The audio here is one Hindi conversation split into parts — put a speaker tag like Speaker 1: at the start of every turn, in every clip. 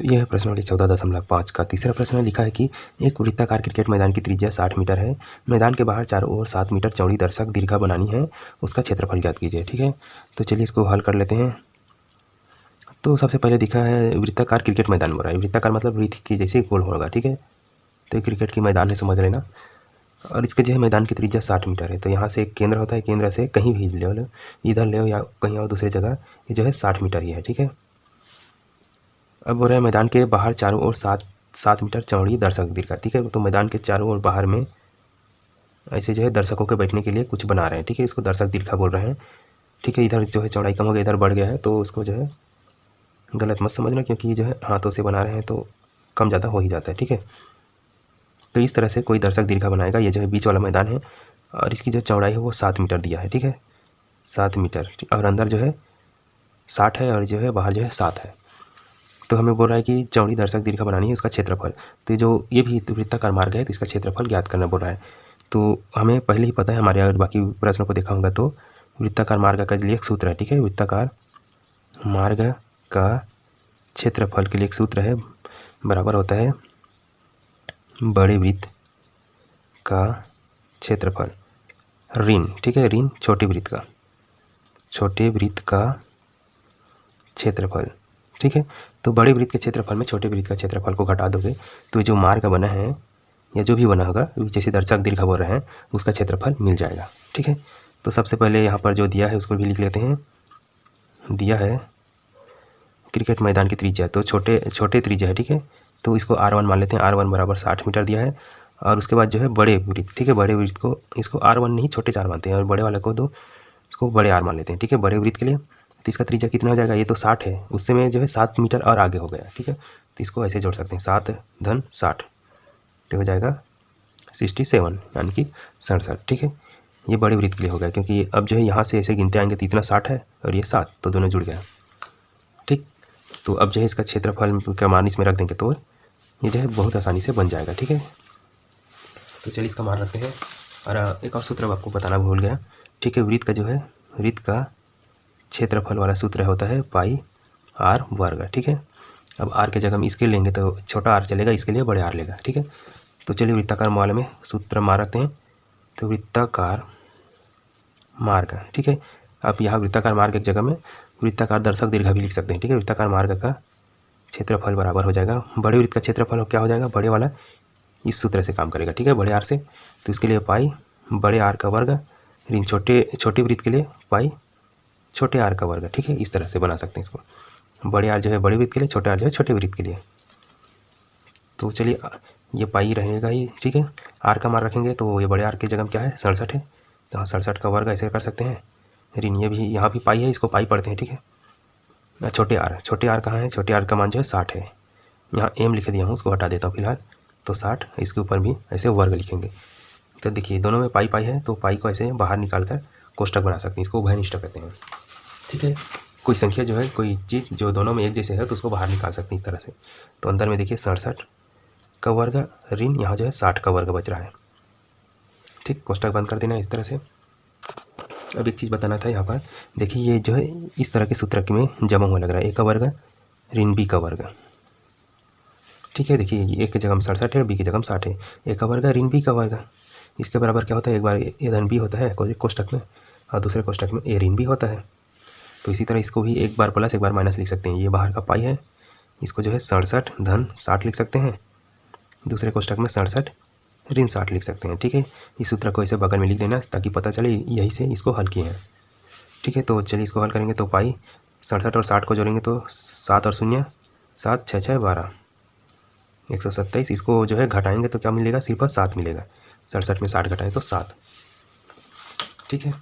Speaker 1: तो यह है प्रश्नावली 14.5 का तीसरा प्रश्न लिखा है कि एक वृत्ताकार क्रिकेट मैदान की त्रिज्या 60 मीटर है। मैदान के बाहर चारों ओर 7 मीटर चौड़ी दर्शक दीर्घा बनानी है, उसका क्षेत्रफल ज्ञात कीजिए। ठीक है, तो चलिए इसको हल कर लेते हैं। तो सबसे पहले दिखा है वृत्ताकार क्रिकेट मैदान हो रहा है। वृत्ताकार मतलब वृत्त की जैसे गोल होगा। ठीक है, तो ये क्रिकेट की मैदान है, समझ लेना। और इसके जो है मैदान की त्रिज्या 60 मीटर है। तो यहाँ से एक केंद्र होता है, केंद्र से कहीं भी ले लो, इधर ले या कहीं और दूसरी जगह, ये जो है 60 मीटर ही है। ठीक है, अब बोल रहे हैं मैदान के बाहर चारों ओर 7 मीटर चौड़ी दर्शक दीर्घा। ठीक है, तो मैदान के चारों ओर बाहर में ऐसे जो है दर्शकों के बैठने के लिए कुछ बना रहे हैं। ठीक है, इसको दर्शक दीर्घा बोल रहे हैं। ठीक है, इधर जो है चौड़ाई कम हो गया, इधर बढ़ गया है, तो उसको जो है गलत मत समझना, क्योंकि जो है हाथों से बना रहे हैं तो कम ज़्यादा हो ही जाता है। ठीक है, तो इस तरह से कोई दर्शक दीर्घा बनाएगा। ये जो है बीच वाला मैदान है और इसकी जो चौड़ाई है वो 7 मीटर दिया है। ठीक है, 7 मीटर, और अंदर जो है 60 है और जो है बाहर जो है 7 है। तो हमें बोल रहा है कि चौड़ी दर्शक दीर्घा बनानी है, उसका क्षेत्रफल। तो जो ये भी वृत्ताकार मार्ग है तो इसका क्षेत्रफल ज्ञात करना बोल रहा है। तो हमें पहले ही पता है, हमारे अगर बाकी प्रश्नों को देखा होगा तो वृत्ताकार मार्ग का लिए एक सूत्र है। ठीक है, वृत्ताकार मार्ग का क्षेत्रफल के लिए एक सूत्र है, बराबर होता है बड़े वृत्त का क्षेत्रफल ऋण। ठीक है, ऋण छोटे वृत्त का क्षेत्रफल। ठीक है, तो बड़े वृत्त के क्षेत्रफल में छोटे वृत्त का क्षेत्रफल को घटा दोगे तो जो मार्ग बना है या जो भी बना होगा, जैसे दर्शक दीर्घा बोल रहे हैं, उसका क्षेत्रफल मिल जाएगा। ठीक है, तो सबसे पहले यहाँ पर जो दिया है उसको भी लिख लेते हैं। दिया है क्रिकेट मैदान की त्रिज्या, तो छोटे त्रिज्या है। ठीक है, तो इसको R1 मान लेते हैं। R1 बराबर 60 मीटर दिया है। और उसके बाद जो है बड़े वृत्त, ठीक है, बड़े वृत्त को इसको R1 नहीं छोटे 4 मानते हैं, और बड़े वाले को दो इसको बड़े R मान लेते हैं। ठीक है, बड़े वृत्त के लिए तो इसका त्रिज्या कितना हो जाएगा, ये तो 60 है, उससे में जो है 7 मीटर और आगे हो गया। ठीक है, तो इसको ऐसे जोड़ सकते हैं, 7 धन 60 तो हो जाएगा 67 यानी कि 67। ठीक है, ये बड़े वृत्त के लिए हो गया, क्योंकि अब जो है यहाँ से ऐसे गिनते आएंगे तो इतना 60 है और ये 7, तो दोनों जुड़ गया। ठीक, तो अब जो है इसका क्षेत्रफल का मान इसमें रख देंगे तो ये जो है बहुत आसानी से बन जाएगा। ठीक है, तो चलिए इसका मान रखते हैं। और एक और सूत्र आपको बताना भूल गया। ठीक है, वृत्त का जो है वृत्त का क्षेत्रफल वाला सूत्र होता है पाई R वर्ग। ठीक है, अब R के जगह हम इसके लेंगे तो छोटा R चलेगा, इसके लिए बड़े R लेगा। ठीक है, तो चलिए वृत्ताकार वाले में सूत्र मान रखते हैं। तो वृत्ताकार मार्ग, ठीक है, आप यहाँ वृत्ताकार मार्ग एक जगह में वृत्ताकार दर्शक दीर्घा भी लिख सकते हैं। ठीक है, वृत्ताकार मार्ग का क्षेत्रफल बराबर हो जाएगा बड़े वृत्त का क्षेत्रफल क्या हो जाएगा, बड़े वाला इस सूत्र से काम करेगा। ठीक है, बड़े R से, तो इसके लिए पाई बड़े R का वर्ग ऋण छोटे वृत्त के लिए पाई छोटे R का वर्ग। ठीक है, इस तरह से बना सकते हैं इसको। बड़े R जो है बड़े वृत्त के लिए, छोटे R जो है छोटे वृत्त के लिए। तो चलिए ये पाई रहेगा ही। ठीक है, R का मान रखेंगे तो ये बड़े R की जगह क्या है 67 है, तो हाँ 67 का वर्ग ऐसे कर सकते हैं। ऋण ये भी यहाँ भी पाई है, इसको पाई पढ़ते हैं। ठीक है, छोटे R कहाँ है, छोटे R का मान जो है 60 है। यहाँ M लिख दिया हूँ, उसको हटा देता हूँ फिलहाल, तो 60, इसके ऊपर भी ऐसे वर्ग लिखेंगे। तो देखिए दोनों में पाई है, तो पाई को ऐसे बाहर निकाल कर कोष्टक बना सकते हैं, इसको उभयनिष्ठ कहते हैं। ठीक है, कोई संख्या जो है कोई चीज़ जो दोनों में एक जैसे है तो उसको बाहर निकाल सकते हैं इस तरह से। तो अंदर में देखिए 67 का वर्ग ऋण यहाँ जो है 60 का वर्ग बच रहा है। ठीक, कोष्टक बंद कर देना इस तरह से। अब एक चीज़ बताना था यहाँ पर, देखिए ये जो है इस तरह के सूत्र में जमा हुआ लग रहा है, ए का वर्ग ऋण बी का वर्ग। ठीक है, देखिए ए की जगह 67 है, बी की जगह 60 है, ए का वर्ग ऋण बी का वर्ग। इसके बराबर क्या होता है, एक बार ए धन बी होता है कोष्टक में और दूसरे कोष्टक में ए ऋण बी होता है। तो इसी तरह इसको भी एक बार प्लस एक बार माइनस लिख सकते हैं। ये बाहर का पाई है, इसको जो है 67 धन 60 लिख सकते हैं, दूसरे कोष्टक में 67 ऋण 60 लिख सकते हैं। ठीक है, इस सूत्र को ऐसे बगल में लिख देना ताकि पता चले यही से इसको हल किए हैं। ठीक है, तो चलिए इसको हल करेंगे तो पाई 67 और 60 को जोड़ेंगे तो 7 और 0 7 6 6 12 127। इसको जो है घटाएंगे तो क्या मिलेगा, सिर्फ 7 मिलेगा। 67 में 60 घटाएं तो 7। ठीक है,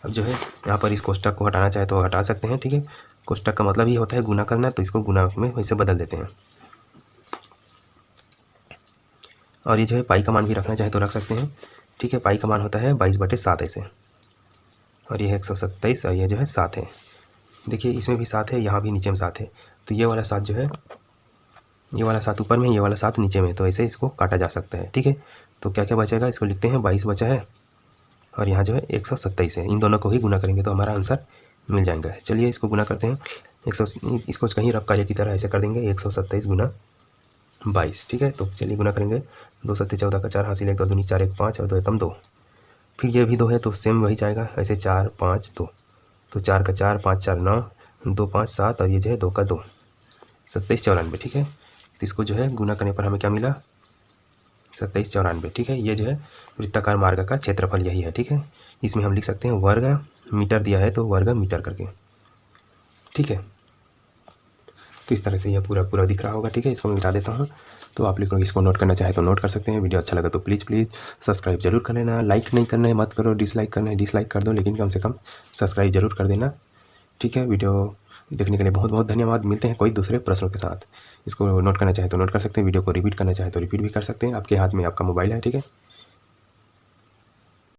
Speaker 1: अब जो है यहाँ पर इस कोष्टक को हटाना चाहे तो हटा सकते हैं। ठीक है, कोष्टक का मतलब ही होता है गुना करना, तो इसको गुना में वैसे बदल देते हैं। और ये जो है पाई का मान भी रखना चाहे तो रख सकते हैं। ठीक है, पाई का मान होता है 22/7 ऐसे, और ये है 127 और ये जो है 7 है। देखिए इसमें भी 7 है, यहाँ भी नीचे में 7 है, तो ये वाला 7 जो है, ये वाला 7 ऊपर में, ये वाला 7 नीचे में, तो ऐसे इसको काटा जा सकता है। ठीक है, तो क्या क्या बचेगा, इसको लिखते हैं 22 बचा है और यहाँ जो है 127 है। इन दोनों को ही गुना करेंगे तो हमारा आंसर मिल जाएंगे। चलिए इसको गुना करते हैं। इसको कहीं रफ कार्य की तरह ऐसे कर देंगे 127 गुना 22, ठीक है। तो चलिए गुना करेंगे। 2 सत्ते 14 का 4 हासिल 1 2 दूनी 4 1 5 और 2 एकम 2। फिर ये भी 2 है तो सेम वही जाएगा ऐसे 4 5 2। तो 4 का 4 5 4 9 2 5 7 और ये जो है 2 का 2 27 94, ठीक है। तो इसको जो है गुना करने पर हमें क्या मिला 27 94, ठीक है। ये जो है वृत्ताकार मार्ग का क्षेत्रफल यही है, ठीक है। इसमें हम लिख सकते हैं वर्ग मीटर दिया है तो वर्ग मीटर करके, ठीक है। तो इस तरह से यह पूरा दिख रहा होगा, ठीक है। इसको मैं मिटा देता हूँ। तो आप लोग इसको नोट करना चाहे तो नोट कर सकते हैं। वीडियो अच्छा लगा तो प्लीज़ सब्सक्राइब जरूर कर लेना। लाइक नहीं करना है मत करो, डिसलाइक करना है डिसलाइक कर दो, लेकिन कम से कम सब्सक्राइब जरूर कर देना, ठीक है। वीडियो देखने के लिए बहुत बहुत धन्यवाद। मिलते हैं कोई दूसरे प्रश्नों के साथ। इसको नोट करना चाहे तो नोट कर सकते हैं, वीडियो को रिपीट करना चाहे तो रिपीट भी कर सकते हैं। आपके हाथ में आपका मोबाइल है, ठीक है।